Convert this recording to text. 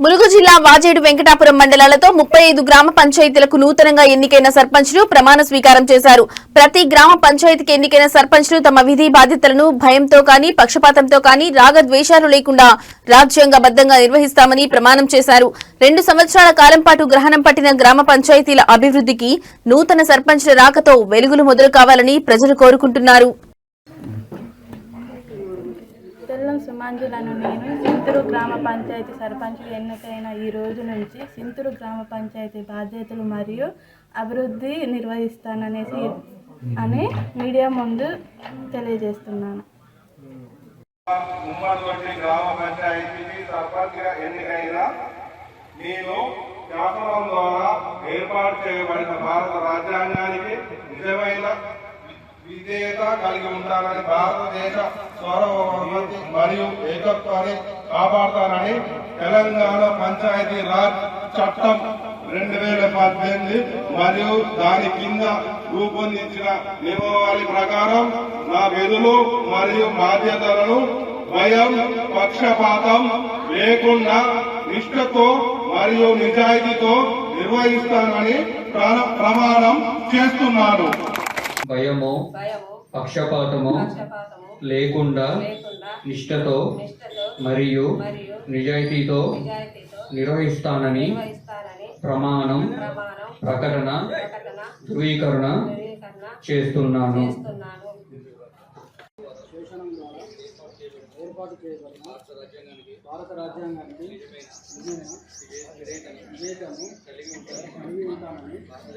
ములుగు జిల్లా వాజేడు వెంకటాపురం మండలాలతో 35 గ్రామ పంచాయతీలకు నూతనంగా ఎన్నికైన సర్పంచ్లు ప్రమాణ స్వీకారం చేశారు. ప్రతి గ్రామ పంచాయతీకి ఎన్నికైన సర్పంచ్లు తమ విధి బాధ్యతలను భయంతో కానీ పక్షపాతంతో కానీ రాగద్వేషాలు లేకుండా రాజ్యాంగబద్దంగా నిర్వహిస్తామని ప్రమాణం చేశారు. 2 సంవత్సరాల కాలం పాటు గ్రహణం పట్టిన గ్రామ పంచాయతీల అభివృద్ధికి నూతన సర్పంచ్ల రాకతో వెలుగులు మొదలు కావాలని ప్రజలు కోరుకుంటున్నారు. తెల్లం సుమాంజులను నేను సింతూరు గ్రామ పంచాయతీ సర్పంచ్ ఎన్నికైన ఈ రోజు నుంచి సింతూరు గ్రామ పంచాయతీ బాధ్యతలు మరియు అభివృద్ధి నిర్వహిస్తాననేసి మీడియా ముందు తెలియజేస్తున్నాను. గ్రామ పంచాయతీకి సర్పంచ్గా ఎన్నికైన నేను శాసనం ద్వారా ఏర్పాటు చేయబడిన భారత రాజ్యాంగానికి నిజమైన విధేయత కలిగి ఉంటానని, భారతదేశ సార్వభౌమత్వాన్ని మరియు ఏకత్వాన్ని కాపాడతానని తెలంగాణ పంచాయతీ రాజ్ చట్టం 2018 మరియు దాని కింద రూపొందించిన నియమావళి ప్రకారం నా విధులు మరియు బాధ్యతలను భయం పక్షపాతం లేకుండా నిష్ఠతో మరియు నిజాయితీతో నిర్వహిస్తానని ప్రమాణం చేస్తున్నాను. భయము పక్షపాతము లేకుండా నిష్ఠతో మరియు నిజాయితీతో నిర్వహిస్తానని ప్రమాణం ప్రకటన ధృవీకరణ చేస్తున్నాను. ఏర్పాటు చేయబడిన భారత రాజ్యాంగానికి విధేయతను కలిగి ఉంటానని